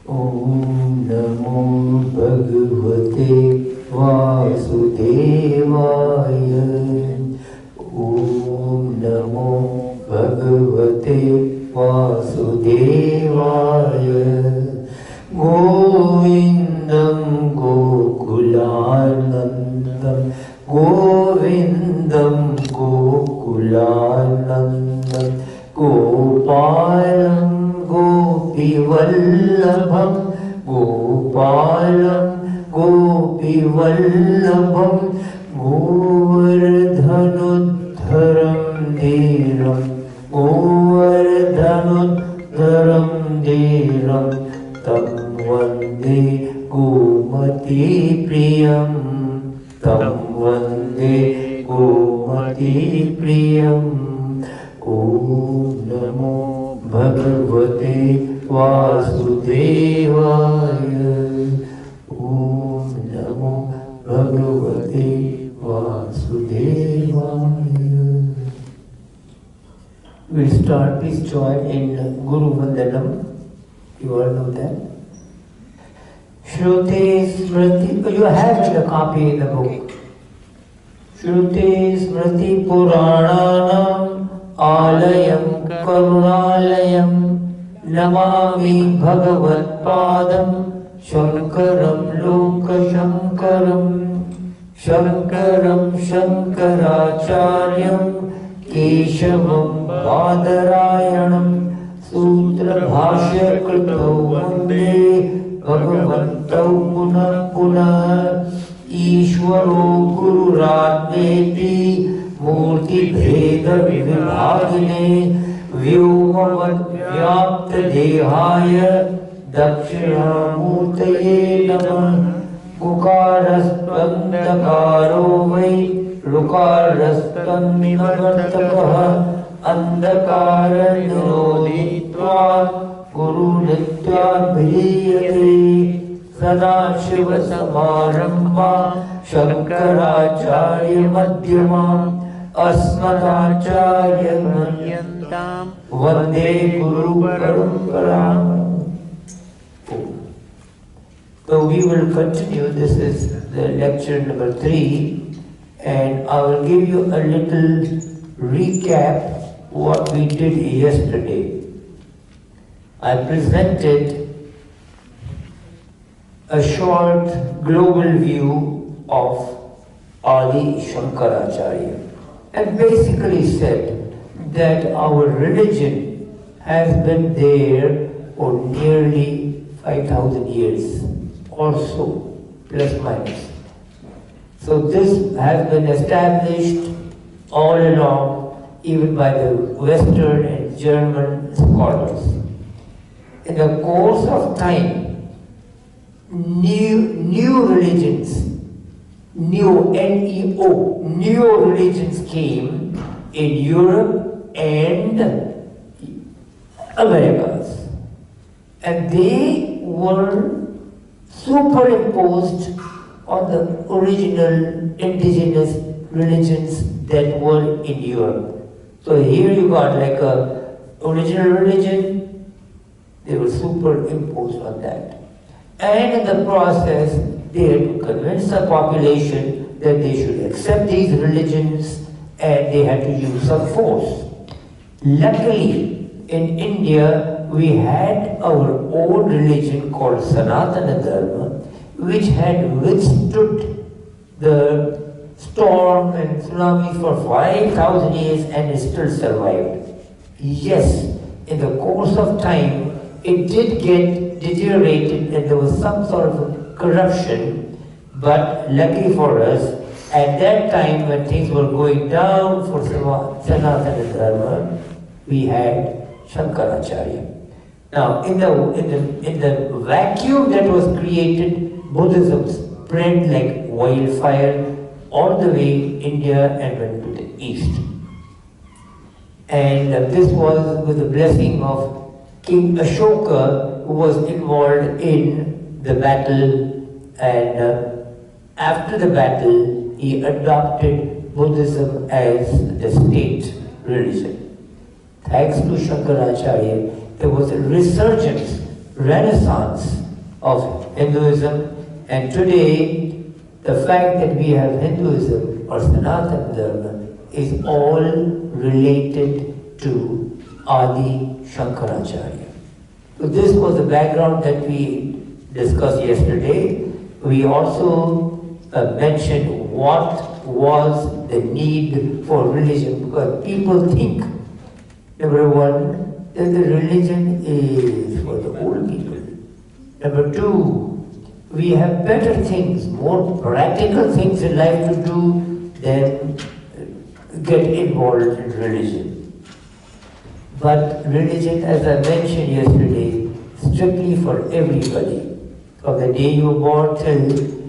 Om Namo Bhagavate Vasudevaya. Om Namo Bhagavate Vasudevaya. Govindam Gokulanandam Govindam Gokulanandam Gopalam Gopivallabham Gopalam Gopivallabham Govardhanudharam Dhiram Govardhanudharam Dhiram Tam Vande Gomati Priyam Tam Vande Gomati Priyam. Om Namo Bhagavate Vasudevaya. Om Namo Bhagavate Vasudevaya. We'll start. Please join in Guru Vandanam. You all know that. Shruti Smriti. You have a copy in the book. Shruti Smriti Purananam Alayam Karunalayam Namami Bhagavat Padam Shankaram Lokashankaram Shankaram Shankaracharyam Keshavam Badarayanam Sutra Bhashya Krito Vande Bhagavantau Punah Punah Ishwaro Guru Radmeti Murti Bheda Vibhagine Vyomavad Vyapta Dehaya Dakshinamurtaye Namah Ukarastandakaro Vai Lukarastandnivartakaha Andakara Nirodhitva Guru Nityabhiyate Sada Shiva Samarambha Shankaracharya Madhyamam Asmadacharya Manyantam Vande Guru Paramparam. So we will continue. This is the lecture number 3, and I will give you a little recap what we did yesterday. I presented a short global view of Adi Shankaracharya and basically said that our religion has been there for nearly 5,000 years or so, plus minus. So this has been established all along, even by the Western and German scholars. In the course of time, new religions, new religions came in Europe and Americas, and they were superimposed on the original indigenous religions that were in Europe. So here you got like a original religion, they were superimposed on that. And in the process, they had to convince the population that they should accept these religions, and they had to use some force. Luckily, in India, we had our own religion called Sanatana Dharma, which had withstood the storm and tsunamis for 5,000 years and it still survived. Yes, in the course of time, it did get deteriorated and there was some sort of corruption, but lucky for us, at that time when things were going down for Sanatana Dharma, we had Shankaracharya. Now, in the vacuum that was created, Buddhism spread like wildfire all the way India and went to the east. And this was with the blessing of King Ashoka, who was involved in the battle, and after the battle, he adopted Buddhism as the state religion. Thanks to Shankaracharya, there was a resurgence renaissance of Hinduism, and today the fact that we have Hinduism or Sanatana Dharma is all related to Adi Shankaracharya. So this was the background that we discussed yesterday. We also mentioned what was the need for religion, because people think, number one, that the religion is for the old people. Number two, we have better things, more practical things in life to do than get involved in religion. But religion, as I mentioned yesterday, strictly for everybody. From the day you were born till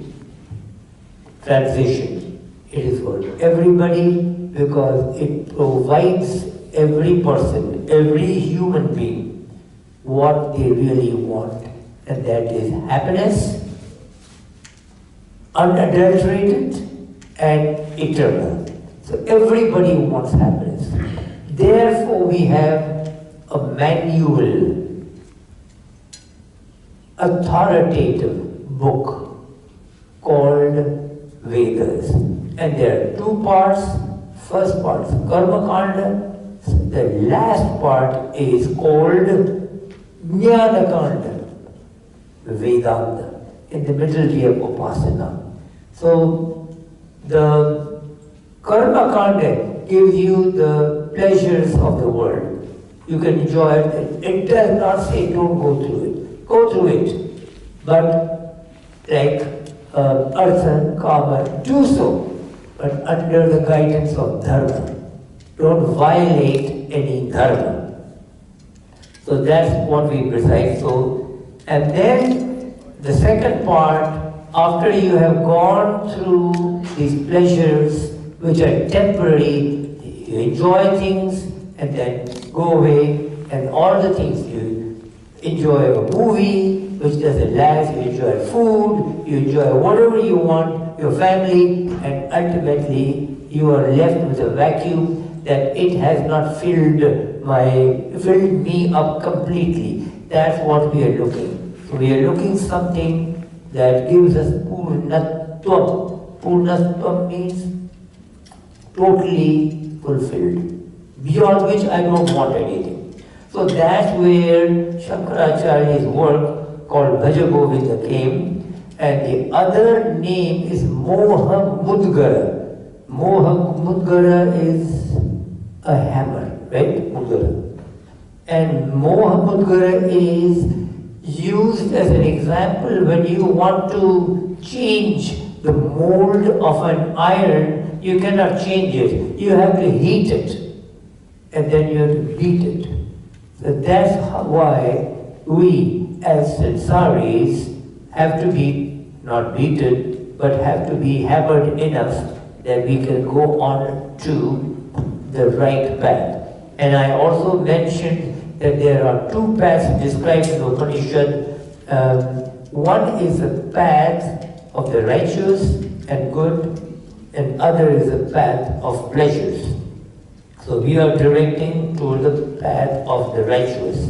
transition. It is for everybody because it provides every person, every human being, what they really want. And that is happiness, unadulterated and eternal. So everybody wants happiness. Therefore we have a manual, authoritative book called Vedas. And there are two parts. First part is Karma Kanda. The last part is called Jnana Kanda, Vedanta. In the middle we have Upasana. So the Karma Kanda gives you the pleasures of the world. You can enjoy it. It does not say don't go through it. Go through it. But like Artha, Kama, do so, but under the guidance of Dharma. Don't violate any Dharma. So that's what we recite. So, and then the second part, after you have gone through these pleasures, which are temporary, you enjoy things and then go away, and all the things you enjoy a movie, which doesn't last, you enjoy food, you enjoy whatever you want, your family, and ultimately you are left with a vacuum that it has not filled me up completely. That's what we are looking. So we are looking something that gives us Purnatvam. Purnatvam means totally fulfilled, beyond which I don't want anything. So that's where Shankaracharya's work called Bhajagovindam came, and the other name is Moha Mudgara. Moha Mudgara is a hammer, right? Mudgara. And Moha Mudgara is used as an example when you want to change the mold of an iron. You cannot change it. You have to heat it, and then you have to beat it. So that's why we as sansaris have to be not beaten, but have to be hammered enough that we can go on to the right path. And I also mentioned that there are two paths described in the Upanishad. One is the path of the righteous and good, and other is the path of pleasures. So we are directing to the path of the righteous.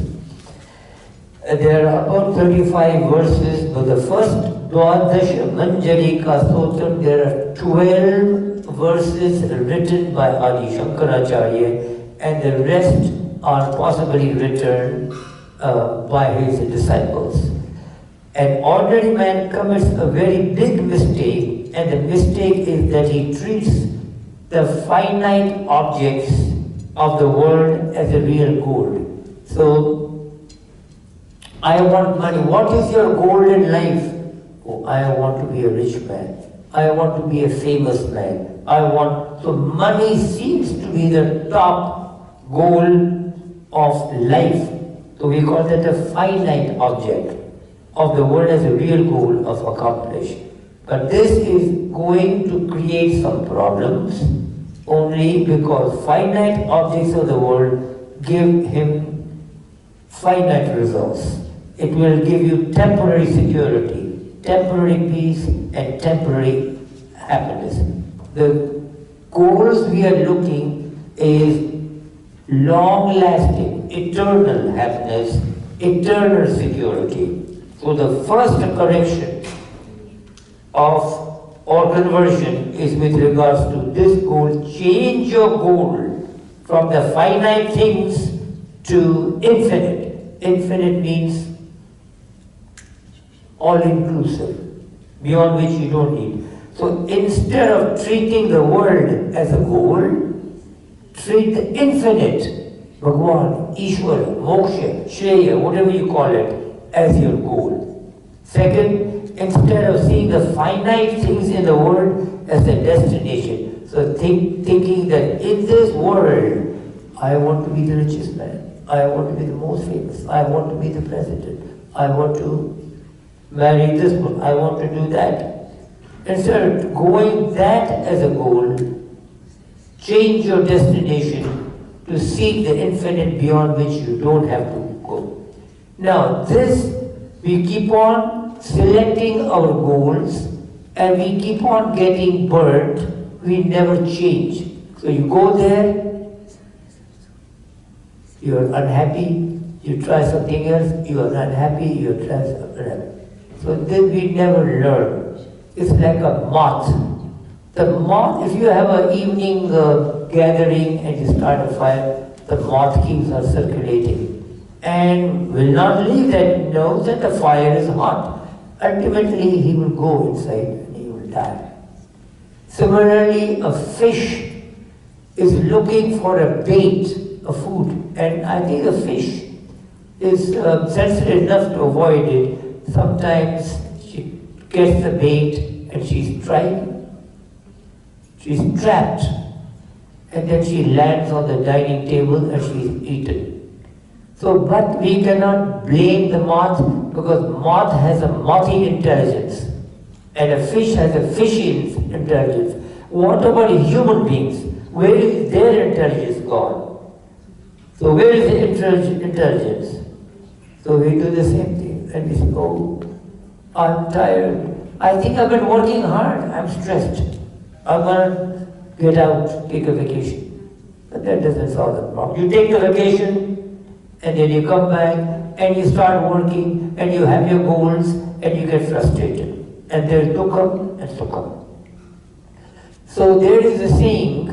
There are about 35 verses, but the first Dwadasha Manjalika Stotram, there are 12 verses written by Adi Shankaracharya, and the rest are possibly written by his disciples. An ordinary man commits a very big mistake, and the mistake is that he treats the finite objects of the world as a real goal. So, I want money. What is your goal in life? Oh, I want to be a rich man. I want to be a famous man. So money seems to be the top goal of life. So we call that a finite object of the world as a real goal of accomplish. But this is going to create some problems only because finite objects of the world give him finite results. It will give you temporary security, temporary peace, and temporary happiness. The goals we are looking is long-lasting, eternal happiness eternal security. So the first correction of or conversion is with regards to this goal. Change your goal from the finite things to infinite. Infinite means all-inclusive, beyond which you don't need. So instead of treating the world as a goal, treat the infinite, Bhagwan, Ishwar, Moksha, Shreya, whatever you call it, as your goal. Second, instead of seeing the finite things in the world as the destination, so thinking that in this world, I want to be the richest man, I want to be the most famous, I want to be the president, I want to marry this one, I want to do that. Instead of going that as a goal, change your destination to seek the infinite beyond which you don't have to go. Now this, we keep on selecting our goals and we keep on getting burnt, we never change. So you go there, you're unhappy, you try something else, you are unhappy, you try something else. So then we never learn. It's like a moth. The moth, if you have an evening gathering and you start a fire, the moth keeps on circulating and will not leave that, knows that the fire is hot. Ultimately, he will go inside and he will die. Similarly, a fish is looking for a bait, a food, and I think the fish is sensitive enough to avoid it. Sometimes she gets the bait and she's trapped, and then she lands on the dining table and she's eaten. So, but we cannot blame the moth because moth has a mothy intelligence and a fish has a fishy intelligence. What about human beings? Where is their intelligence gone? So where is the intelligence? So we do the same thing and we say, oh, I'm tired. I think I've been working hard. I'm stressed. I'm going to get out, take a vacation. But that doesn't solve the problem. You take the vacation and then you come back and you start working and you have your goals and you get frustrated. And there's dukkha and sukha. So there is a saying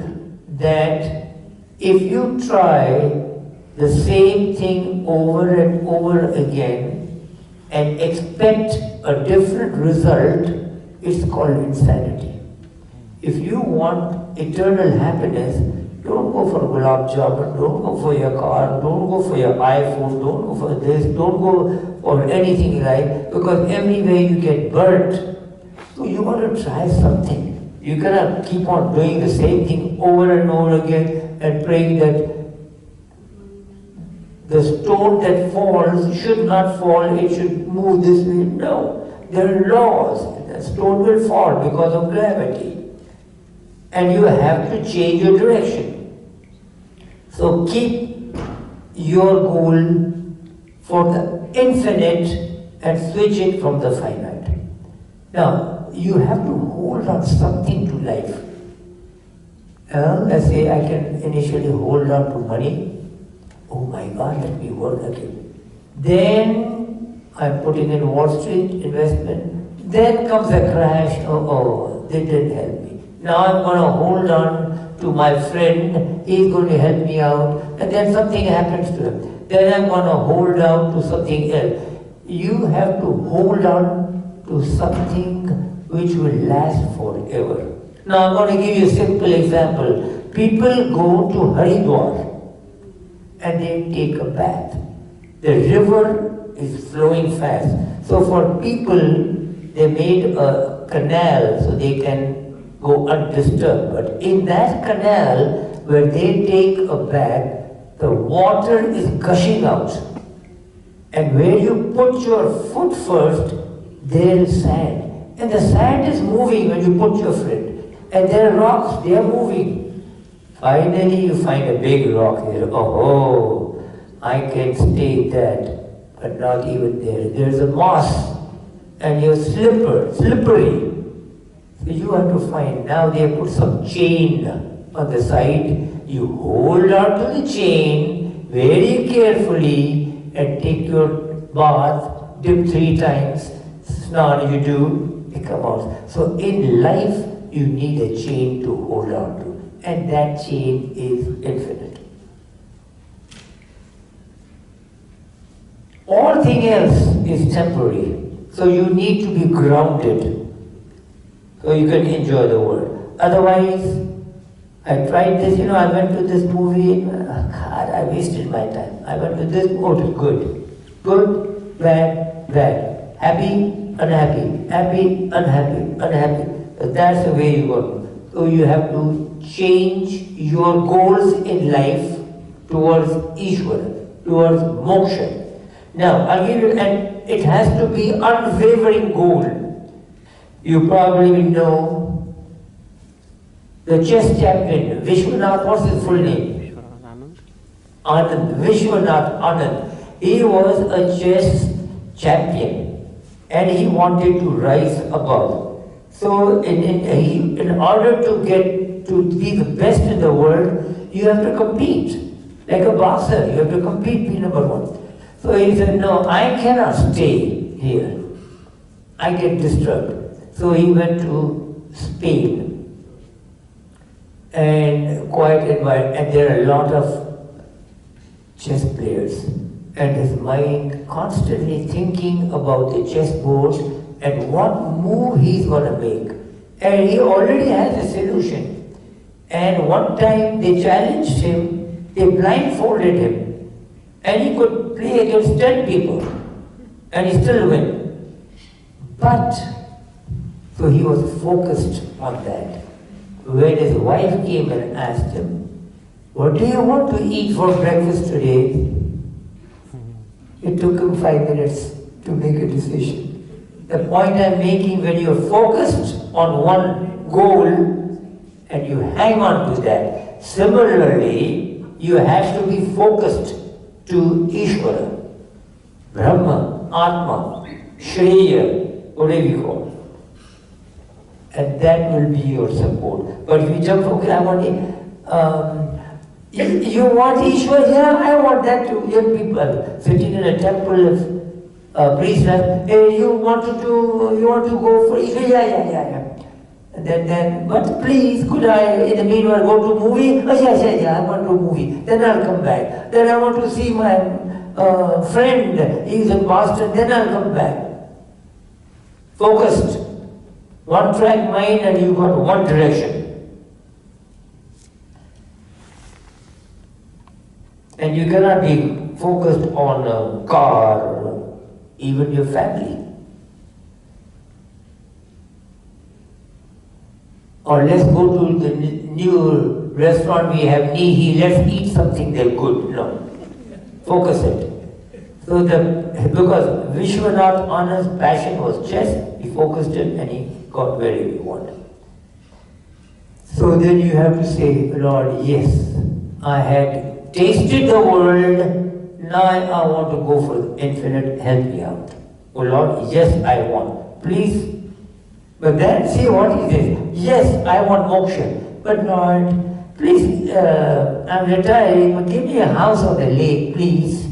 that if you try the same thing over and over again and expect a different result, it's called insanity. If you want eternal happiness, don't go for gulab jamun, don't go for your car, don't go for your iPhone, don't go for this, don't go for anything like, because everywhere you get burnt. So you want to try something. You cannot keep on doing the same thing over and over again and praying that the stone that falls should not fall, it should move this way. No, there are laws. The stone will fall because of gravity. And you have to change your direction. So keep your goal for the infinite and switch it from the finite. Now, you have to hold on something to life. Let's say I can initially hold on to money. Oh my God, let me work again. Then I'm putting in Wall Street investment. Then comes a crash. Oh, they didn't help me. Now I'm going to hold on to my friend. He's going to help me out. And then something happens to him. Then I'm going to hold on to something else. You have to hold on to something which will last forever. Now I'm going to give you a simple example. People go to Haridwar and they take a bath. The river is flowing fast. So for people, they made a canal so they can go undisturbed. But in that canal, where they take a bath, the water is gushing out. And where you put your foot first, there is sand. And the sand is moving when you put your foot. And there are rocks, they are moving. Finally, you find a big rock here. Oh, I can stay that, but not even there. There's a moss, and you're slippery. So you have to find. Now they put some chain on the side. You hold on to the chain very carefully, and take your bath, dip 3 times, snan you do, it comes out. So in life, you need a chain to hold on to, and that chain is infinite. All thing else is temporary, so you need to be grounded so you can enjoy the world. Otherwise, I tried this, I went to this movie, God, I wasted my time. I went to this movie, good, bad, bad, happy, unhappy, happy, unhappy, unhappy. That's the way you go. So you have to change your goals in life towards Ishvara, towards moksha. Now, I'll give you, and it has to be unwavering goal. You probably know the chess champion, Vishwanath, what's his full name? Anand, Vishwanath Anand. He was a chess champion and he wanted to rise above. So in order to get to be the best in the world, you have to compete. Like a boxer, you have to compete, be number 1. So he said, no, I cannot stay here. I get disturbed. So he went to Spain and quiet environment, and there are a lot of chess players. And his mind constantly thinking about the chessboard and what move he's going to make. And he already has a solution. And one time they challenged him, they blindfolded him, and he could play against 10 people, and he still win. But, so he was focused on that. When his wife came and asked him, what do you want to eat for breakfast today? It took him 5 minutes to make a decision. The point I'm making, when you're focused on one goal and you hang on to that, similarly, you have to be focused to Ishvara, Brahma, Atma, Shreya, whatever you call it. And that will be your support. But if you jump, okay, I want you want Ishvara? Yeah, I want that too. Young people sitting in a temple of priest, hey, you want to go for Ishvara? Yeah. And then, but please, could I, in the meanwhile, go to movie? Oh, yeah, I want to movie. Then I'll come back. Then I want to see my friend, he's in Boston, then I'll come back. Focused. One track mind and you got one direction. And you cannot be focused on a car or even your family. Or let's go to the new restaurant we have, Nihi, let's eat something there good. No. Focus it. So because Vishwanath Anand's passion was chess, he focused it and he got where he wanted. So then you have to say, Lord, yes, I had tasted the world, now I want to go for infinite, help me out. Oh Lord, yes, I want. Please. But then see what he says. Yes, I want moksha. But Lord, please, I'm retiring, but give me a house on the lake, please.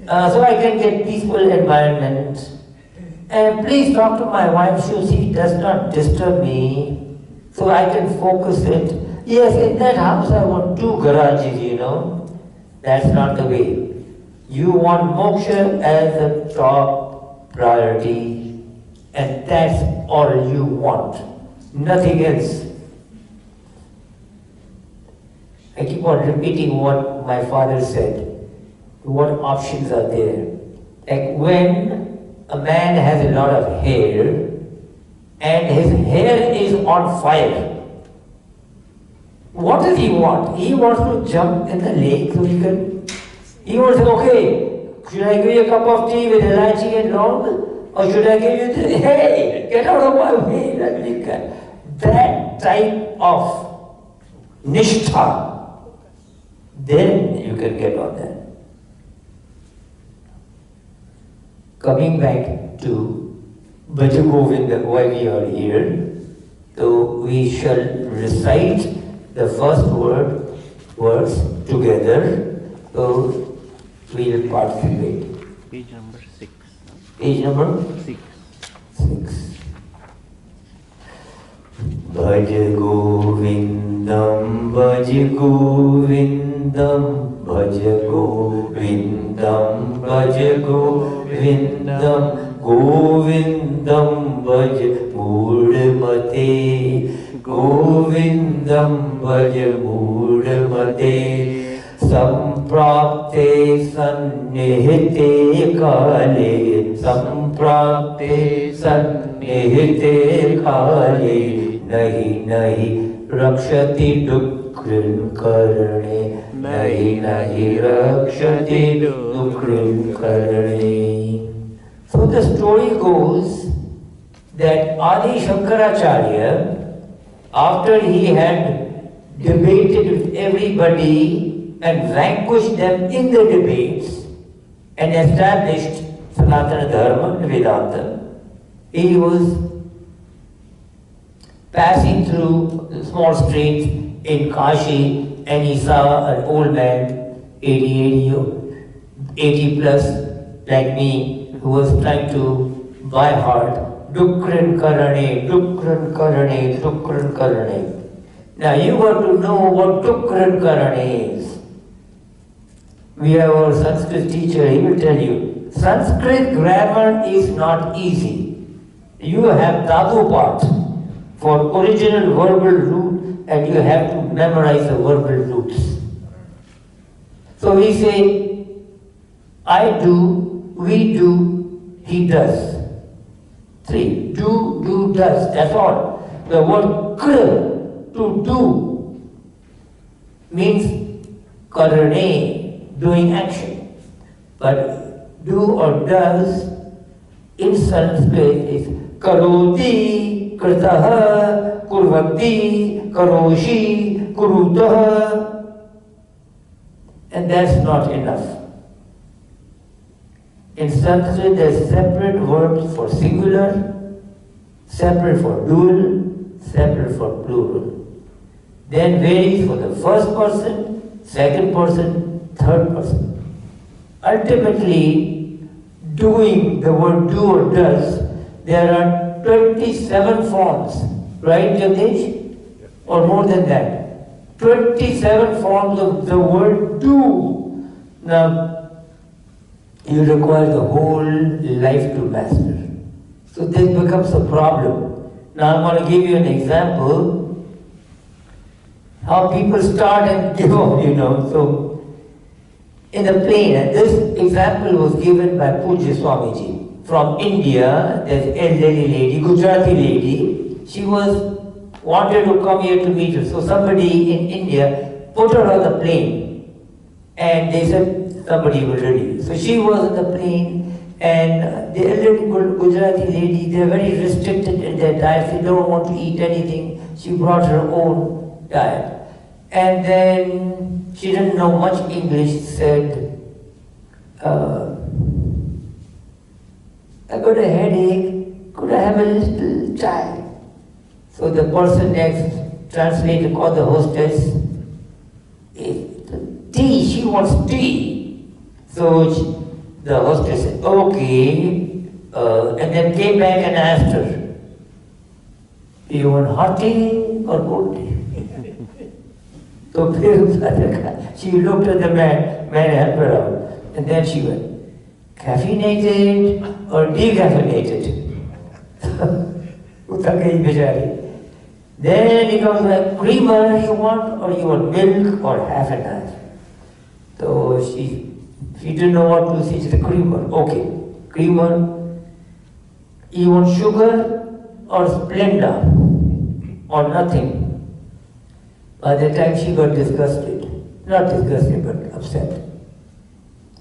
So I can get peaceful environment. And please talk to my wife so she does not disturb me. So I can focus it. Yes, in that house I want 2 garages, That's not the way. You want moksha as a top priority. And that's all you want. Nothing else. I keep on repeating what my father said. What options are there? Like when a man has a lot of hair and his hair is on fire, what does he want? He wants to jump in the lake so he wants to say, okay, should I give you a cup of tea with elaichi and long? Or should I give you this? Hey, get out of my way. That type of nishtha, then you can get on that. Coming back to Bhajagovindam, why we are here, so we shall recite the first words together. So will participate. Page number 6. Page number 6. 6. Bhajagovindam, Bhajagovindam, Bhajagovindam, Bhajagovindam, Govindam Bhaj Moodmate, Govindam Bhaj Moodmate, Samprapte Sannihite Kale, Samprapte Sannihite Kale, Nahi Nahi Rakshati Dukrin Karne, Nahi Nahi Rakshati Dukrin Karne. So the story goes that Adi Shankaracharya, after he had debated with everybody and vanquished them in the debates and established Sanatana Dharma and Vedanta, he was passing through small streets in Kashi and he saw an old man, 80 plus, like me, who was trying to by heart, Dukran Karane, Dukran Karane, Dukran Karane. Now you got to know what Dukran Karane is. We have our Sanskrit teacher, he will tell you, Sanskrit grammar is not easy. You have Dhatu part for original verbal root and you have to memorize the verbal roots. So we say, I do, we do, he does. 3. Do, does. That's all. The word kr, to do, means karane, doing action. But do or does in Sanskrit is karoti, kritaha, kurvati, karoshi, kurutaha. And that's not enough. In Sanskrit, there's separate verbs for singular, separate for dual, separate for plural. Then varies for the first person, second person, third person. Ultimately, doing, the word do or does, there are 27 forms, right, Jagdish? Or more than that. 27 forms of the word do. Now, you require the whole life to master. So this becomes a problem. Now I'm going to give you an example how people start and give up, So in a plane, and this example was given by Pujya Swamiji. From India, there's an elderly lady, Gujarati lady. She wanted to come here to meet her. So somebody in India put her on the plane. And they said, somebody will ready. So she was on the plane, and the elderly Gujarati lady, they're very restricted in their diet. They don't want to eat anything. She brought her own diet. And then she didn't know much English, said, I got a headache, could I have a little chai? So the person next translator called the hostess, tea, she wants tea. So the hostess said, okay, and then came back and asked her, do you want hot tea or cold tea? So she looked at the man helped her out, and then she went, caffeinated or decaffeinated? Then he comes like, creamer you want, or you want milk, or half and half? So she didn't know what to say. She said, creamer. Okay, creamer. You want sugar or Splenda or nothing? By the time she got disgusted, not disgusted but upset,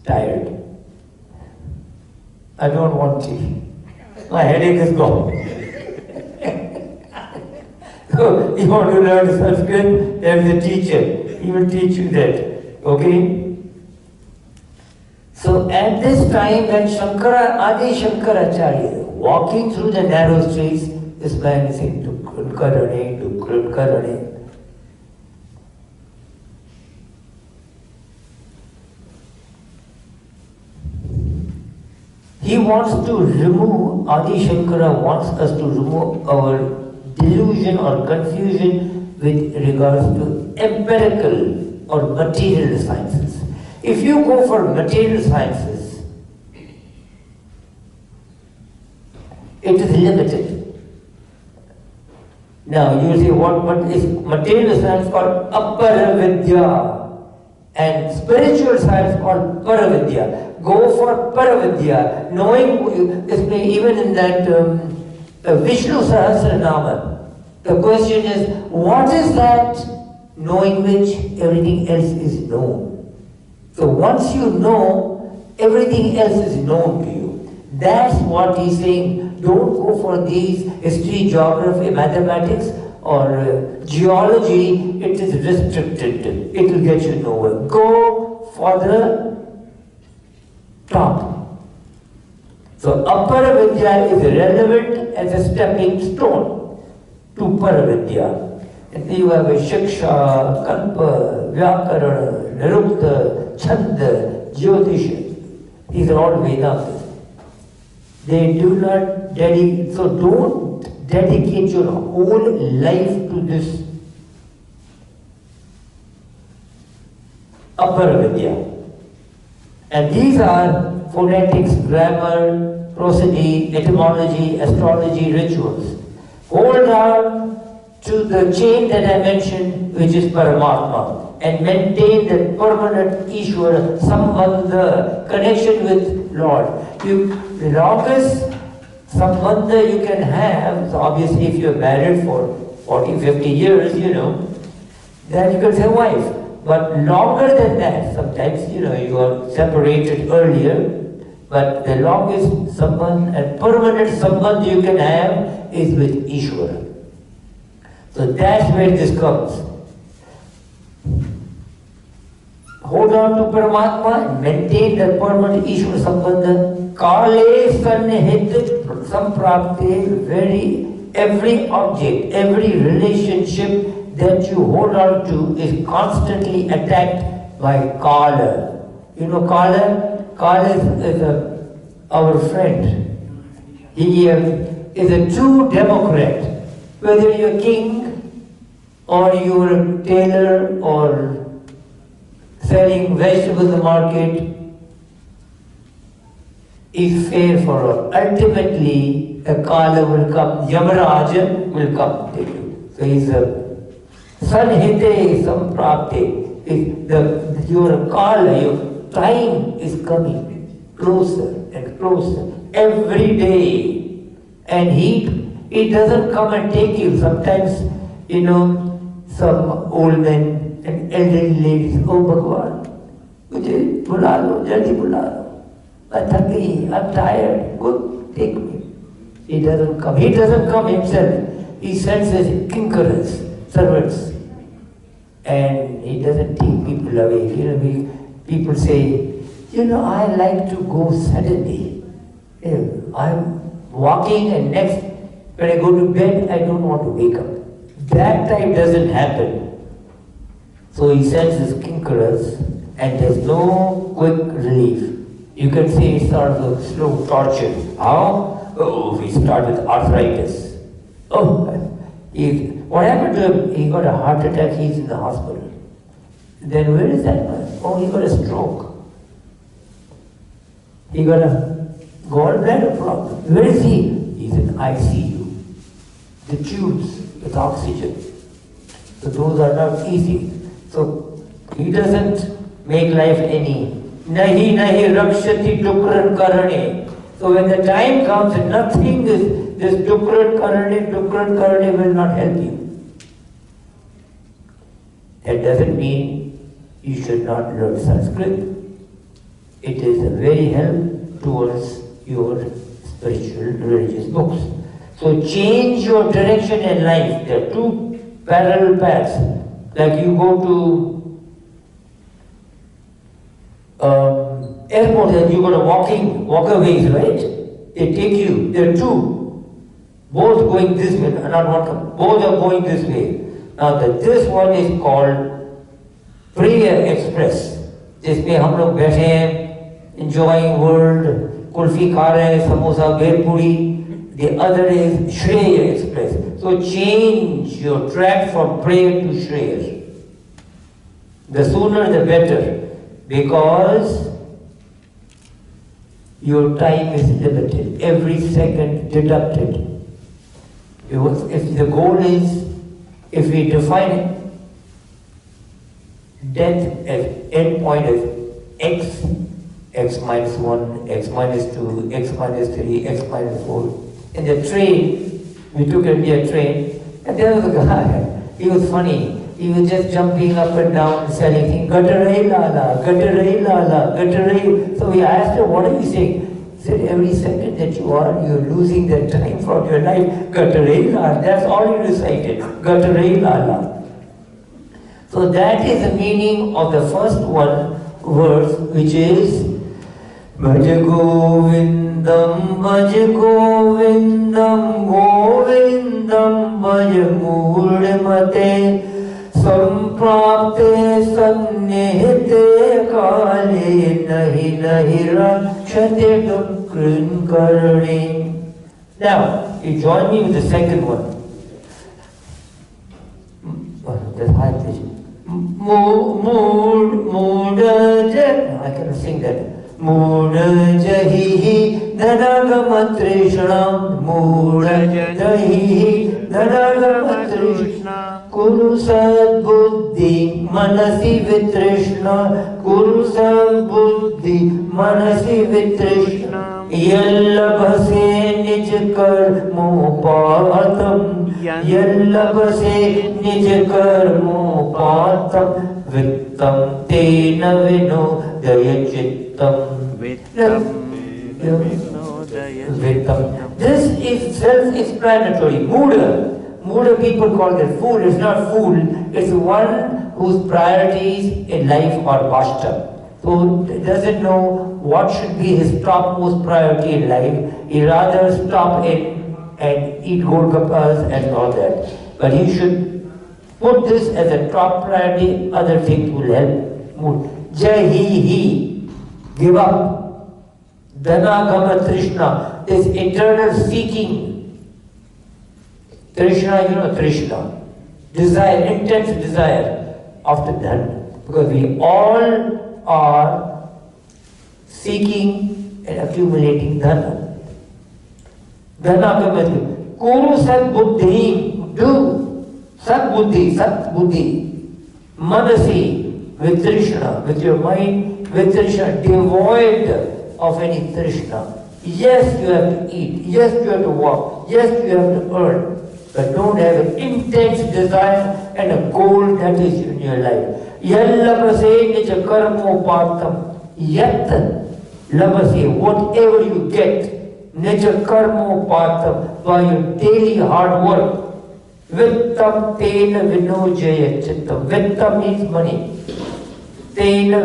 tired. I don't want tea. My headache is gone. So you want to learn Sanskrit, there is a teacher. He will teach you that. Okay? So at this time when Adi Shankaracharya walking through the narrow streets, this man is saying, Dukran Karane, Dukran Karane. He wants to remove, Adi Shankara wants us to remove our delusion or confusion with regards to empirical or material sciences. If you go for material sciences, it is limited. Now you say what is material science called Aparavidya and spiritual science called Paravidya. Go for Paravidya, knowing, even in that Vishnu Sahasranama, the question is, what is that knowing which everything else is known? So once you know, everything else is known to you. That's what he's saying. Don't go for these history, geography, mathematics, or geology. It is restricted. It will get you nowhere. Go for the top. So Aparavidya is relevant as a stepping stone to Paravidya. And you have a Shiksha, Kalpa, Vyakarana, Nirukta, Chanda, Jyotisha. These are all Vedantas. They do not dedicate, so don't dedicate your whole life to this Aparavidya. And these are phonetics, grammar, prosody, etymology, astrology, rituals. Hold on to the chain that I mentioned, which is Paramatma, and maintain that permanent Ishvara, Sambandha, connection with Lord. The longest Sambandha you can have, so obviously if you're married for 40, 50 years, then you can say wife. But longer than that, sometimes, you are separated earlier, but the longest Sambandha and permanent Sambandha you can have is with Ishvara. So that's where this comes. Hold on to Paramatma and maintain that permanent Ishvara Sambandha. Kale Sannihit Samprapte, every object, every relationship that you hold on to is constantly attacked by Kala. You know Kala? Kala is our friend. He is a true Democrat. Whether you're king or you're a tailor or selling vegetables in the market, is fair for all. Ultimately, a Kala will come, Yamaraja will come to you. So he's a Sanhite Samprapte. Your Kala, your time is coming closer and closer every day. And he doesn't come and take you. Sometimes, some old men and elderly ladies, oh Bhagwan, mujhe bula lo, jaldi bula lo. I'm tired. Good, take me. He doesn't come. He doesn't come himself. He sends his kinkaras, servants. And he doesn't take people away. People say, I like to go suddenly. I'm walking and when I go to bed, I don't want to wake up. That time doesn't happen. So he sends his kinkaras and there's no quick relief. You can say it's sort of a slow torture. How? Oh, we start with arthritis. Oh, what happened to him? He got a heart attack, he's in the hospital. Then where is that man? Oh, he got a stroke. He got a gallbladder problem. Where is he? He's in ICU. The tubes with oxygen. So those are not easy. So he doesn't make life any. Nahi rakshati dukran karane. So when the time comes, nothing this dukran karane will not help you. That doesn't mean you should not learn Sanskrit. It is a very help towards your spiritual, religious books. So change your direction in life. There are two parallel paths. Like you go to airport and you got a walkaways, right? They take you. There are two, both going this way, not one. Both are going this way. Now this one is called Priya Express. जिसमें हम लोग बैठे हैं, enjoying world, kulfi kha rahe hai, samosa, bhel puri. The other is Shreya Express. So change your track from prayer to Shreya. The sooner the better, because your time is limited, every second deducted. If the goal is, if we define death as end point as x minus 1, x minus 2, x minus 3, x minus 4. In the train, we took a train, and there was a guy, he was funny. He was just jumping up and down, selling things, Gatarai lala, Gatarai lala, Gatarai. So we asked him, what are you saying? He said, every second that you're losing that time from your life, Gatarai lala. That's all he recited, Gatarai lala. So that is the meaning of the first one verse, which is Bhajagovindam, Bhajagovindam, Govindam, Bhajamudmate. Samprapte sannihite kale nahi nahi rakshate dukrin karne. Now, you join me with the second one. That's high pitch. I cannot sing that. Mudajahi Dadagamatrishna Mudajahi Dadagamatrishna Kuru Sadbuddhi Manasi Vitrishna Kuru Sadbuddhi Manasi Vitrishna Yallabhase Nijkar Mopatam Yallabhase Nijkar Mopatam Vittam Tena Vinodaya Chittam Vittam. This is self-explanatory. Muda people call it fool. It's not fool. It's one whose priorities in life are washed up. So he doesn't know what should be his topmost priority in life. He rather stop in and eat golgappas and all that. But he should put this as a top priority. Other things will help. Jahihi, give up. Dhanagama Trishna, this eternal seeking. Trishna, you know Trishna. Desire, intense desire after dhan. Because we all are seeking and accumulating dhana. Dhanagama Trishna. Kuru sat buddhi, do. Sat buddhi. Manasi, with Trishna, with your mind, with Trishna, devoid of any Trishna. Yes, you have to eat. Yes, you have to walk. Yes, you have to earn. But don't have an intense desire and a goal that is in your life. Yallabhase nija karmo partam. Yat labhase, whatever you get, nija karmo partam, by your daily hard work. Vittam tena vinojaya chittam. Vittam means money. Tena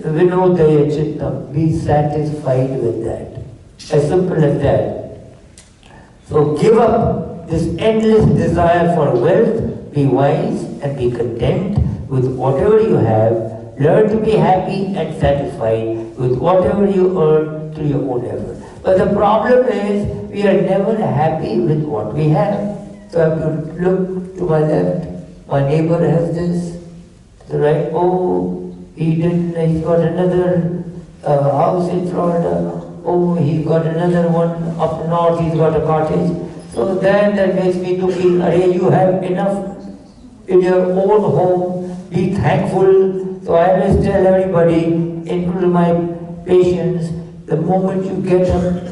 vinodaya chittam. Be satisfied with that. As simple as that. So give up this endless desire for wealth, be wise and be content with whatever you have. Learn to be happy and satisfied with whatever you earn through your own effort. But the problem is, we are never happy with what we have. So I have to look to my left, my neighbor has this, to the right, oh, he's got another house in Florida, oh, he's got another one up north, he's got a cottage. So then that makes me looking, you have enough in your own home, be thankful. So I always tell everybody, including my patients, the moment you get up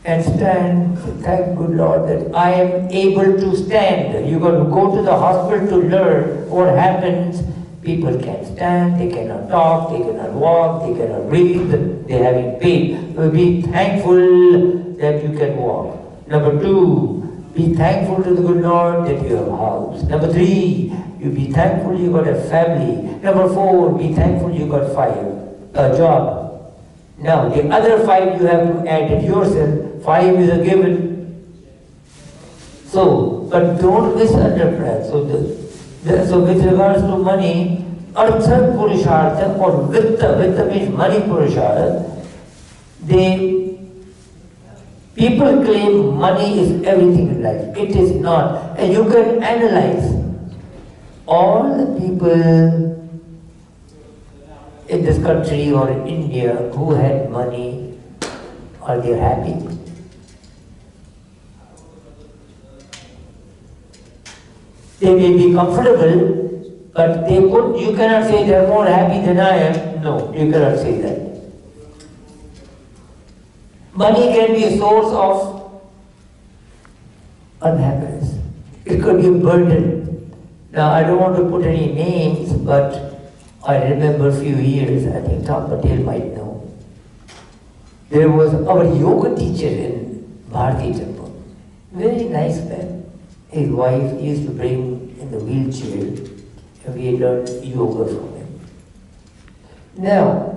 and stand, thank good Lord that I am able to stand. You've got to go to the hospital to learn what happens. People can't stand, they cannot talk, they cannot walk, they cannot breathe, they're having pain. So be thankful that you can walk. Number 2, be thankful to the good Lord that you have a house. Number 3, you be thankful you got a family. Number 4, be thankful you got a job. Now, the other 5 you have to add it yourself. 5 is a given. So, but don't misunderstand. So with regards to money, Artha Purushartha or Vitta means money Purushartha. They, people claim money is everything in life. It is not. And you can analyze all the people in this country or in India who had money, are they happy? They may be comfortable, but they could, you cannot say they are more happy than I am. No, you cannot say that. Money can be a source of unhappiness. It could be a burden. Now, I don't want to put any names, but I remember a few years, I think Tom Patel might know. There was our yoga teacher in Bharati Temple. Very nice man. His wife used to bring in the wheelchair, and we learned yoga from him. Now,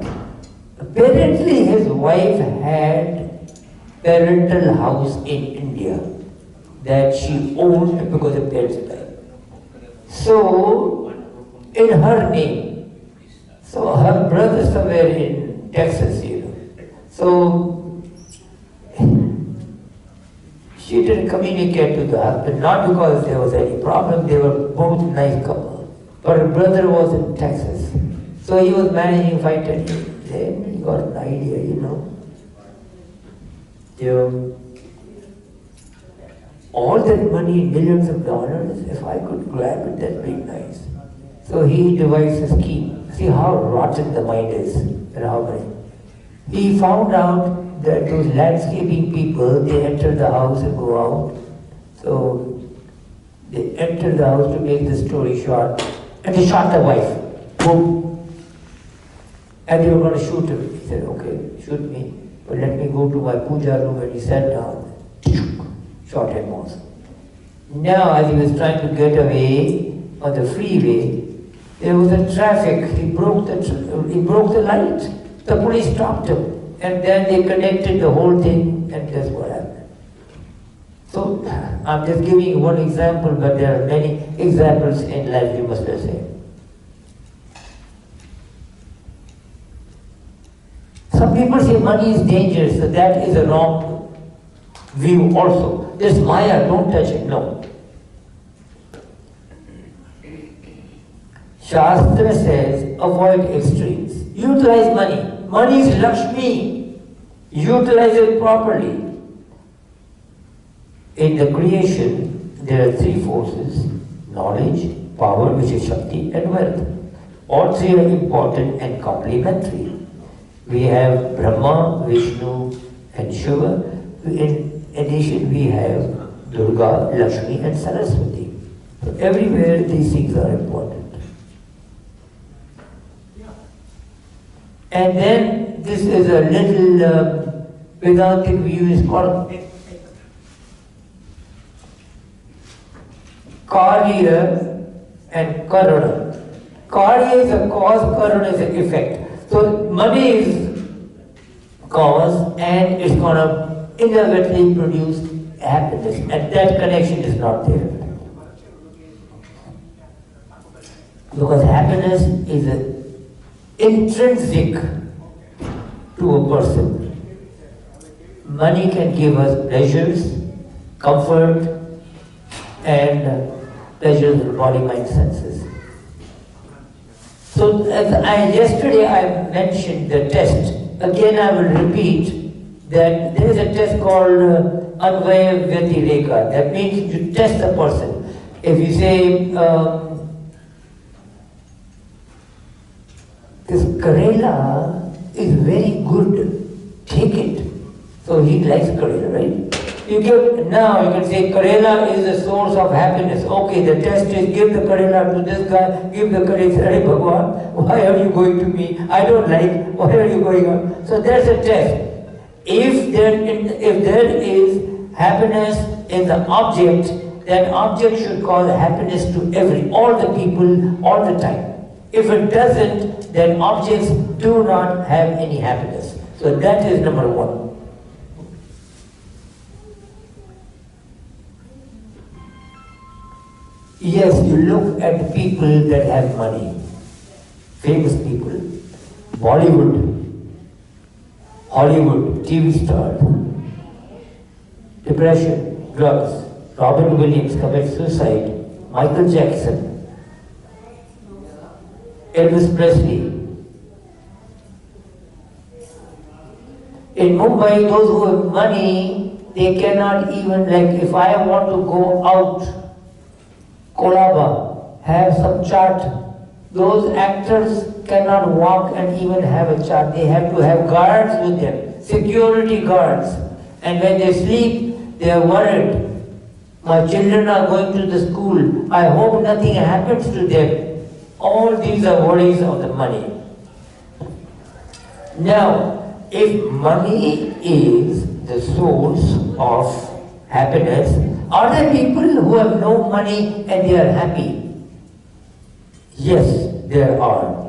apparently his wife had parental house in India that she owned because of parents died. So, in her name. So her brother somewhere in Texas, you know. So she didn't communicate to the husband, not because there was any problem, they were both nice couple. But her brother was in Texas. So he was managing fighting. Then he got an idea, you know. All that money, millions of dollars, if I could grab it, that'd be nice. So he devised a scheme. See how rotten the mind is and how many. He found out that those landscaping people, they enter the house and go out. So they enter the house to make the story short, and they shot the wife. Boom. And they were going to shoot him. He said, okay, shoot me, but let me go to my puja room. And he sat down, shot him also. Now, as he was trying to get away on the freeway, there was a traffic. He broke the light. The police stopped him, and then they connected the whole thing, and guess what happened? So I'm just giving you one example, but there are many examples in life you must have seen. Some people say money is dangerous, so that is a wrong view also. This Maya, don't touch it, no. Shastra says, avoid extremes. Utilize money. Money is Lakshmi. Utilize it properly. In the creation, there are three forces: knowledge, power, which is Shakti, and wealth. All three are important and complementary. We have Brahma, Vishnu, and Shiva. In addition, we have Durga, Lakshmi, and Saraswati. So everywhere these things are important. And then this is a little Vedantic view, is called Karya and Karana. Karya is a cause, Karana is an effect. So money is cause, and it's going to inevitably produce happiness, and that connection is not there. Because happiness is intrinsic to a person. Money can give us pleasures, comfort, and pleasures of body, mind, senses. So yesterday I mentioned the test. Again I will repeat that there is a test called Anvaya Vyatireka. That means you test a person. If you say, this Karela is very good, take it. So he likes Karela, right? Now you can say Karela is the source of happiness. Okay, the test is give the Karela to this guy, give the Karela, Hey Bhagwan, why are you going to me? I don't like, why are you going on? So there's a test. If there is happiness in the object, then object should cause happiness to all the people, all the time. If it doesn't, then objects do not have any happiness. So that is number one. Yes, you look at people that have money, famous people, Bollywood, Hollywood, TV stars, depression, drugs, Robin Williams commits suicide, Michael Jackson, Elvis Presley. In Mumbai, those who have money, they cannot even, like if I want to go out, Kolaba, have some chart, those actors cannot walk and even have a chart. They have to have guards with them, security guards. And when they sleep, they are worried. My children are going to the school. I hope nothing happens to them. All these are worries of the money. Now, if money is the source of happiness, are there people who have no money and they are happy? Yes, there are.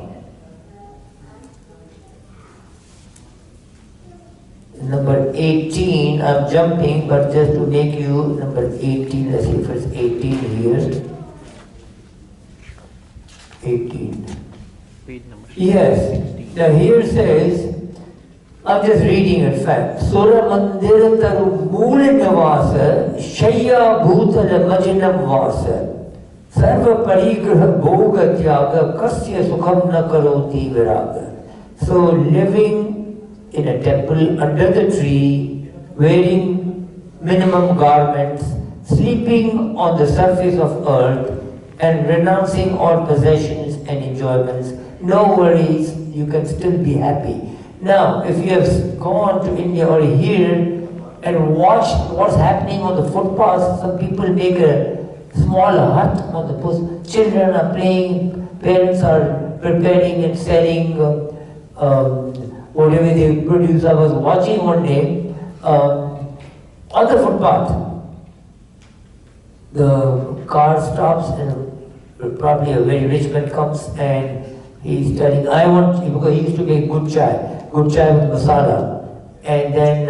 Number 18, I'm jumping, but just to make you, number 18, let's see if it's 18 here. 18. Yes, now here says, I'm just reading in fact. Sura mandir taru mool nivasa, shayya bhutala majnam vasa, sarva parigraha bhoga tyaga, kasya sukham na karoti viraga. So living in a temple under the tree, wearing minimum garments, sleeping on the surface of earth, and renouncing all possessions and enjoyments, no worries, you can still be happy. Now, if you have gone to India or here and watched what's happening on the footpaths, some people make a small hut on the post. Children are playing, parents are preparing and selling whatever they produce. I was watching one day on the footpath. The car stops and probably a very rich man comes and he's telling, I want, because he used to make good chai with masala, and then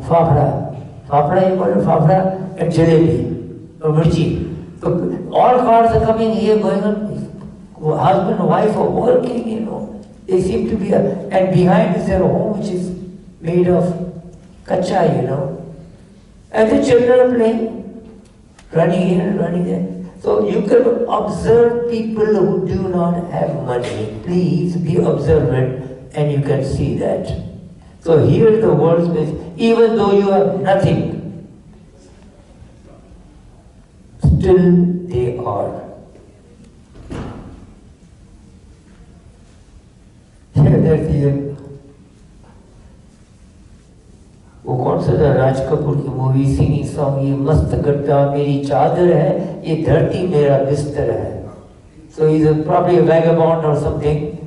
fafda, you call it fafda, and jalebi, or mirchi. So all cars are coming here, going on, husband and wife are working, you know. They seem to be, and behind is their home which is made of kacha, you know. And the children are playing, running here and running there. So you can observe people who do not have money. Please be observant and you can see that. So here the words is, even though you have nothing, still they are. That's the वो कौन सा था राज कपूर की movie singing song, ये मस्त गड्ढा मेरी चादर है, ये धरती मेरा बिस्तर है. So he's probably a vagabond or something.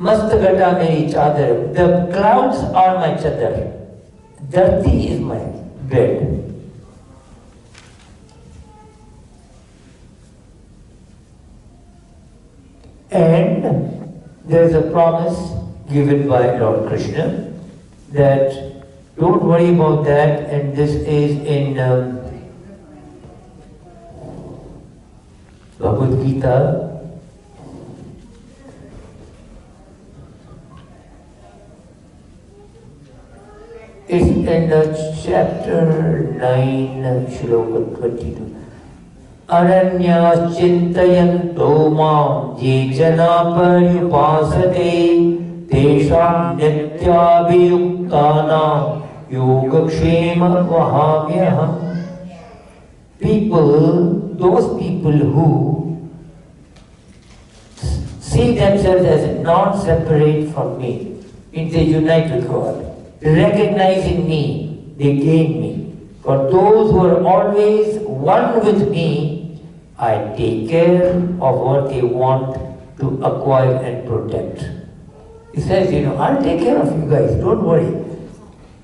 मस्त गड्ढा मेरी चादर, the clouds are my chadar, धरती is my bed. And there is a promise given by Lord Krishna that don't worry about that, and this is in Bhagavad Gita. It's in chapter 9, shloka 22. Aranya chintayanto mam ye jana paryupasate tesham nityabhiyuktanam yogakshema vahamyaham. People, those people who see themselves as non-separate from me, means they unite with God. Recognizing me, they gain me. For those who are always one with me, I take care of what they want to acquire and protect. He says, you know, I'll take care of you guys, don't worry.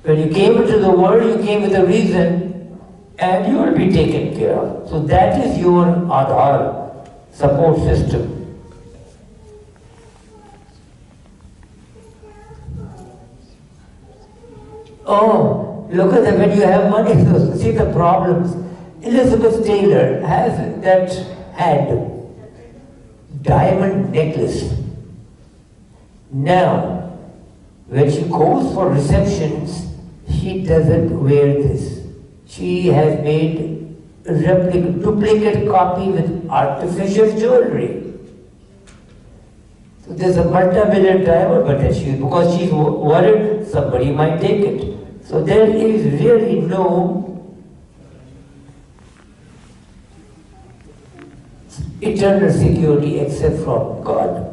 When you came into the world, you came with a reason, and you will be taken care of. So that is your Aadhar, support system. Oh, look at that, when you have money, see the problems. Elizabeth Taylor has had diamond necklace. Now, When she goes for receptions, she doesn't wear this. She has made a duplicate copy with artificial jewelry. So there's a multi-million diamond, but because she's worried somebody might take it. So there is really no eternal security except from God.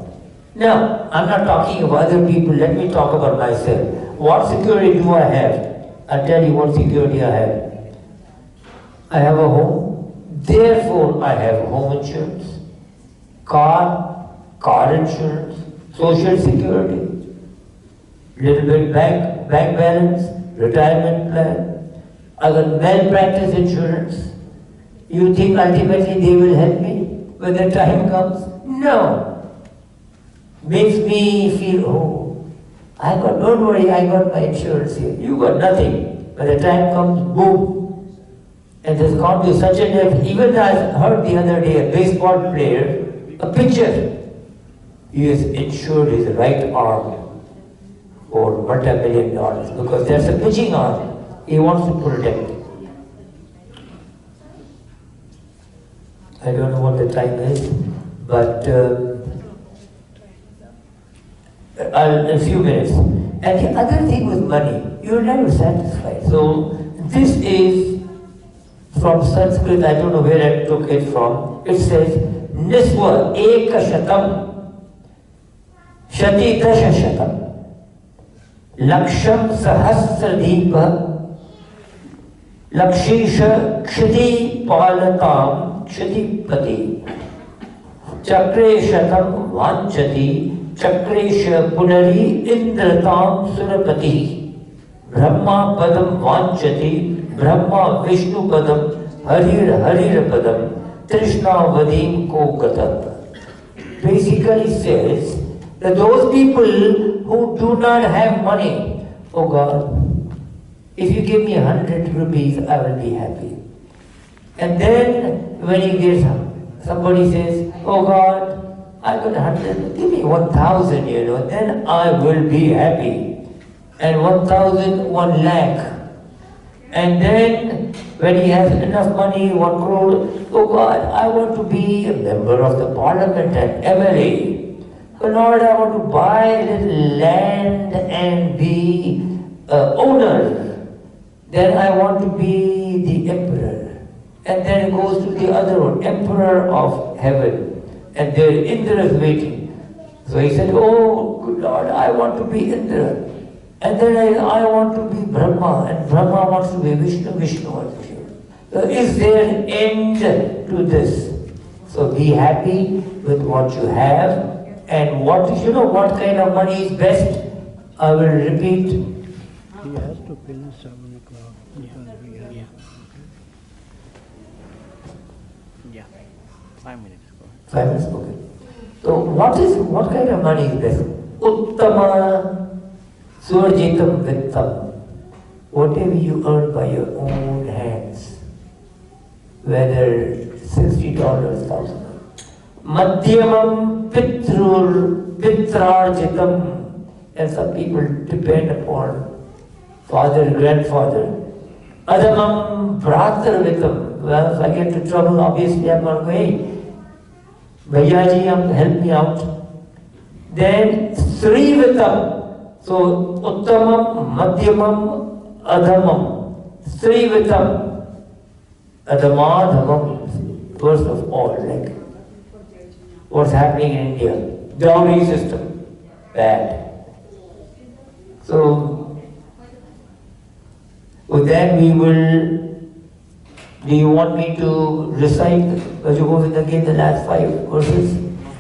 Now, I'm not talking of other people, let me talk about myself. What security do I have? I'll tell you what security I have. I have a home, therefore I have home insurance, car insurance, social security, little bit bank balance, retirement plan, other malpractice insurance. You think ultimately they will help me when the time comes? No. Makes me feel, oh, don't worry, I got my insurance here. You got nothing. When the time comes, boom. And there's gone to such a depth. Even I heard the other day a baseball player, a pitcher, he has insured his right arm for multi-million dollars because there's a pitching arm he wants to protect. I don't know what the time is, but in a few minutes. And the other thing with money, you're never satisfied. So this is from Sanskrit, I don't know where I took it from. It says, Niswa eka shatam, shati dasha shatam, laksham sahasra deepa, lakshisha kshati palatam, kshati pati, chakre shatam vanchati, chakresha punari indratam surapati, brahma padam vanchati, Brahma Vishnu Padam, Harir Padam, Trishna Vadim Ko Gatam. Basically says that those people who do not have money, oh God, if you give me 100 rupees, I will be happy. And then when he gets somebody says, oh God, I got 100, give me 1,000, then I will be happy. And 1,000, 1 lakh. And then, when he has enough money, 1 crore, oh God, I want to be a member of the parliament and MLA. Oh Lord, I want to buy a little land and be owner. Then I want to be the emperor. And then it goes to the other one, emperor of heaven. And there Indra is waiting. So he said, oh, good Lord, I want to be Indra. And then I want to be Brahma, and Brahma wants to be Vishnu, Vishnu wants to be Shiva. So is there an end to this? So be happy with what you have, and what kind of money is best? I will repeat. He has to finish 7 o'clock. Yeah. 5 minutes. 5 minutes, okay. So what kind of money is best? Uttama Surjitam Vittam, whatever you earn by your own hands, whether $60, $1,000. Madhyamam Pitrarjitam, and some people depend upon father, grandfather. Adamam Bhratarvitam, well, if I get into trouble, obviously I'm not going, Bhayaji, help me out. Then Srivitam. So, Uttamam, Madhyamam, Adhamam, Srivitam, Adhamadhamam, worst of all, like what's happening in India. Dowry system, bad. So, with that we will, do you want me to recite Bhajagovindam again, the last 5 verses?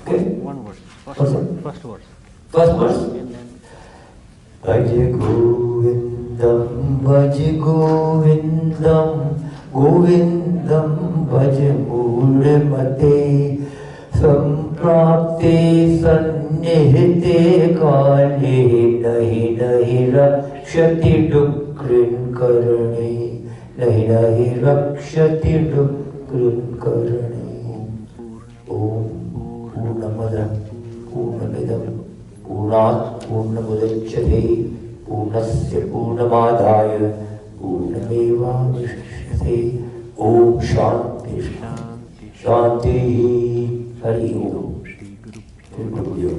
Okay? One verse. First verse. First verse? Bhajagovindam, Bhajagovindam, Govindam, Bhajamudamate, Samprapte sannihite kale, nahi rakshati dukrin karane, nahi rakshati dukrin karane. Om Purnamada Purnamidam Purnat पूर्णमुदच्यते पूर्णस्य पूर्णमादाय पूर्णमेवावशिष्यते ॐ शान्ति शांति शान्ति हरि ओम श्री गुरु श्री गुरुदेव